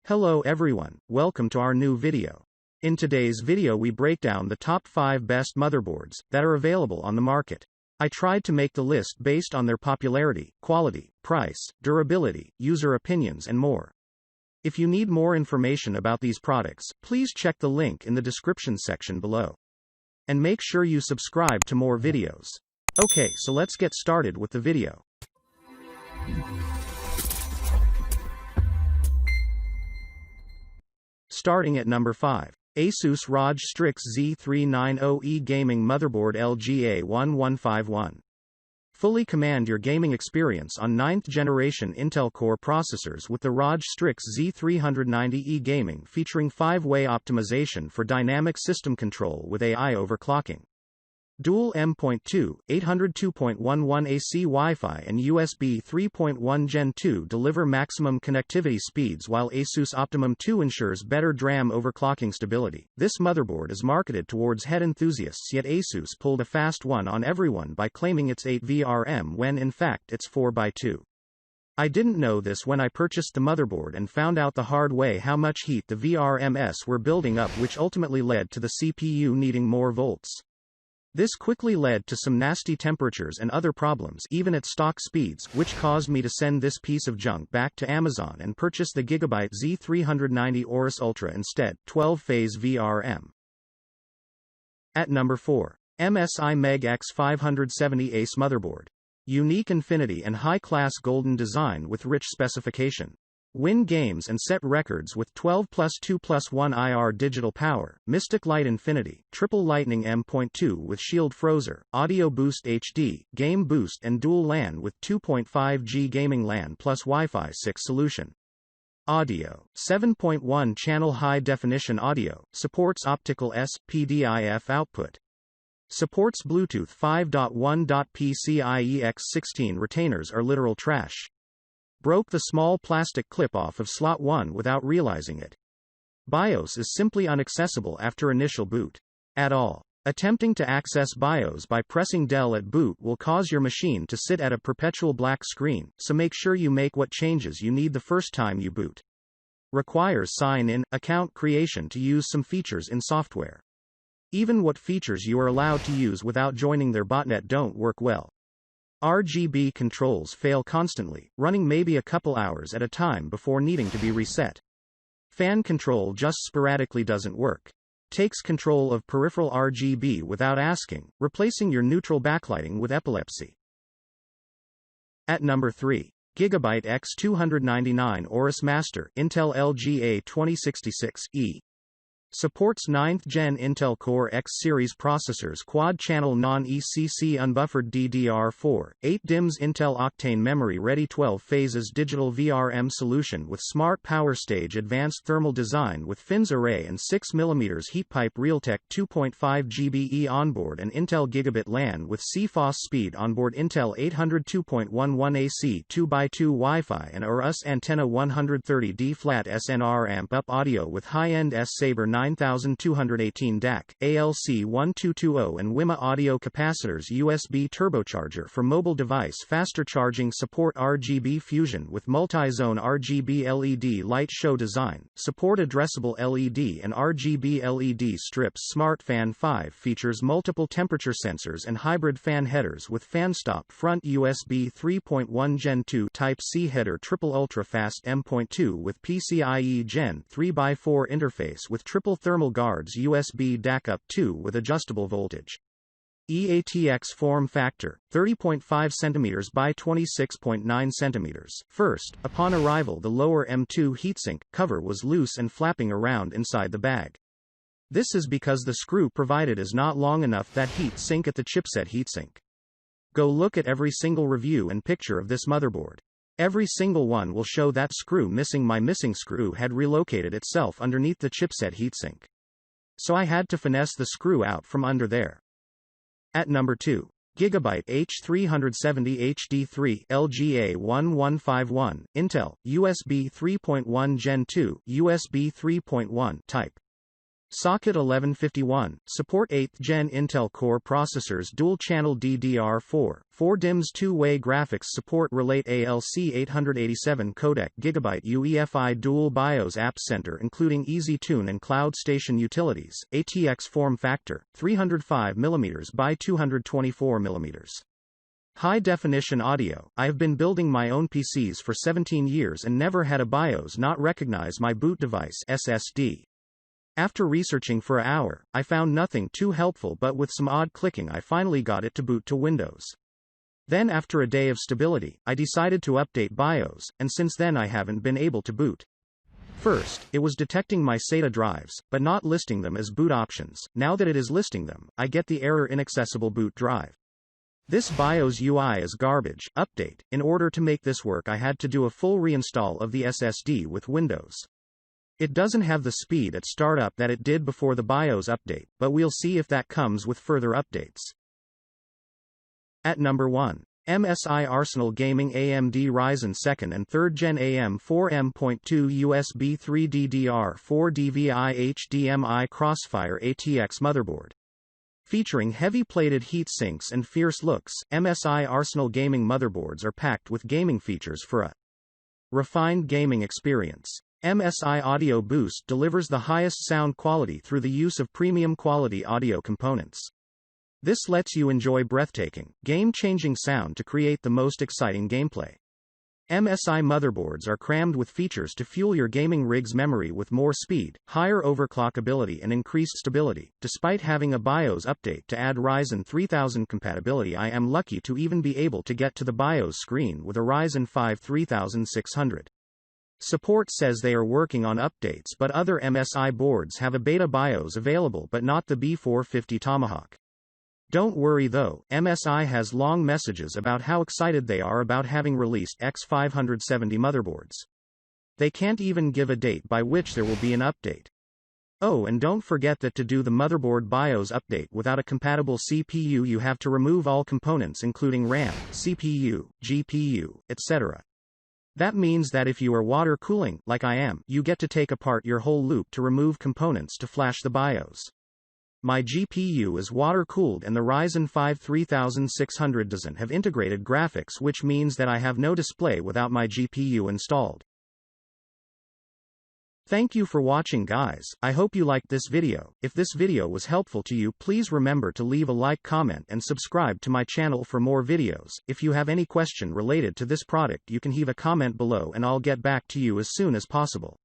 Hello everyone, welcome to our new video. In today's video we break down the top 5 best motherboards that are available on the market. I tried to make the list based on their popularity, quality, price, durability, user opinions and more. If you need more information about these products, please check the link in the description section below. And make sure you subscribe to more videos. Okay, so let's get started with the video. Starting at number 5. Asus ROG Strix Z390E Gaming Motherboard LGA1151. Fully command your gaming experience on 9th generation Intel Core processors with the ROG Strix Z390E Gaming featuring 5-way optimization for dynamic system control with AI overclocking. Dual M.2, 802.11 AC Wi-Fi and USB 3.1 Gen 2 deliver maximum connectivity speeds while Asus Optimum 2 ensures better DRAM overclocking stability. This motherboard is marketed towards head enthusiasts, yet Asus pulled a fast one on everyone by claiming it's 8 VRM when in fact it's 4x2. I didn't know this when I purchased the motherboard and found out the hard way how much heat the VRMs were building up, which ultimately led to the CPU needing more volts. This quickly led to some nasty temperatures and other problems even at stock speeds, which caused me to send this piece of junk back to Amazon and purchase the GIGABYTE Z390 AORUS Ultra instead, 12-phase VRM. At number 4. MSI MEG X570 Ace Motherboard. Unique infinity and high-class golden design with rich specification. Win games and set records with 12+2+1 IR digital power, Mystic Light Infinity, Triple Lightning M.2 with Shield Frozer, Audio Boost HD, Game Boost and Dual LAN with 2.5G Gaming LAN plus Wi-Fi 6 solution. Audio, 7.1 channel high definition audio, supports optical S/PDIF output. Supports Bluetooth 5.1. PCIe X16 retainers are literal trash. Broke the small plastic clip off of slot 1 without realizing it. BIOS is simply inaccessible after initial boot. At all. Attempting to access BIOS by pressing Del at boot will cause your machine to sit at a perpetual black screen, so make sure you make what changes you need the first time you boot. Requires sign-in account creation to use some features in software. Even what features you are allowed to use without joining their botnet don't work well. RGB controls fail constantly, running maybe a couple hours at a time before needing to be reset. Fan control just sporadically doesn't work. Takes control of peripheral RGB without asking, replacing your neutral backlighting with epilepsy. At number 3. GIGABYTE X299 AORUS Master Intel LGA 2066E. Supports 9th Gen Intel Core X series processors, quad-channel non-ECC unbuffered DDR4, 8 DIMMs Intel Octane memory ready 12 phases digital VRM solution with smart power stage advanced thermal design with fins array and 6mm heat pipe Realtek 2.5 GBE onboard and Intel Gigabit LAN with CFOS speed onboard Intel 802.11 AC 2x2 Wi-Fi and AORUS antenna 130D flat SNR amp up audio with high-end S-Saber 9218 DAC, ALC 1220 and WiMA audio capacitors USB turbocharger for mobile device faster charging support RGB fusion with multi-zone RGB LED light show design, support addressable LED and RGB LED strips. Smart Fan 5 features multiple temperature sensors and hybrid fan headers with fan stop front USB 3.1 Gen 2 Type-C header triple ultra-fast M.2 with PCIe Gen 3x4 interface with triple thermal guards USB DAC up 2 with adjustable voltage. EATX form factor, 30.5 cm by 26.9 cm. First, upon arrival the lower M2 heatsink cover was loose and flapping around inside the bag. This is because the screw provided is not long enough that heat sink at the chipset heatsink. Go look at every single review and picture of this motherboard. Every single one will show that screw missing. My missing screw had relocated itself underneath the chipset heatsink. So I had to finesse the screw out from under there. At number 2. GIGABYTE H370 HD3 LGA1151, Intel, USB 3.1 Gen 2, USB 3.1 Type. Socket 1151, support 8th Gen Intel Core processors, dual-channel DDR4, 4 DIMMs, 2-way graphics support, Relate ALC 887 codec, GIGABYTE UEFI dual BIOS App Center including Easy Tune and Cloud Station utilities, ATX form factor, 305mm by 224mm. High-definition audio. I have been building my own PCs for 17 years and never had a BIOS not recognize my boot device SSD. After researching for an hour, I found nothing too helpful, but with some odd clicking I finally got it to boot to Windows. Then after a day of stability, I decided to update BIOS, and since then I haven't been able to boot. First, it was detecting my SATA drives, but not listing them as boot options. Now that it is listing them, I get the error inaccessible boot drive. This BIOS UI is garbage. Update. In order to make this work I had to do a full reinstall of the SSD with Windows. It doesn't have the speed at startup that it did before the BIOS update, but we'll see if that comes with further updates. At number 1. MSI Arsenal Gaming AMD Ryzen 2nd and 3rd Gen AM4M.2 USB 3 DDR4 DVI HDMI Crossfire ATX motherboard. Featuring heavy-plated heat sinks and fierce looks, MSI Arsenal gaming motherboards are packed with gaming features for a refined gaming experience. MSI Audio Boost delivers the highest sound quality through the use of premium quality audio components. This lets you enjoy breathtaking, game-changing sound to create the most exciting gameplay. MSI motherboards are crammed with features to fuel your gaming rig's memory with more speed, higher overclockability and increased stability. Despite having a BIOS update to add Ryzen 3000 compatibility, I am lucky to even be able to get to the BIOS screen with a Ryzen 5 3600. Support says they are working on updates, but other MSI boards have a beta BIOS available but not the B450 Tomahawk. Don't worry though, MSI has long messages about how excited they are about having released X570 motherboards. They can't even give a date by which there will be an update. Oh, and don't forget that to do the motherboard BIOS update without a compatible CPU you have to remove all components including RAM, CPU, GPU, etc. That means that if you are water cooling, like I am, you get to take apart your whole loop to remove components to flash the BIOS. My GPU is water-cooled and the Ryzen 5 3600 doesn't have integrated graphics, which means that I have no display without my GPU installed. Thank you for watching guys, I hope you liked this video. If this video was helpful to you, please remember to leave a like, comment and subscribe to my channel for more videos. If you have any question related to this product you can leave a comment below and I'll get back to you as soon as possible.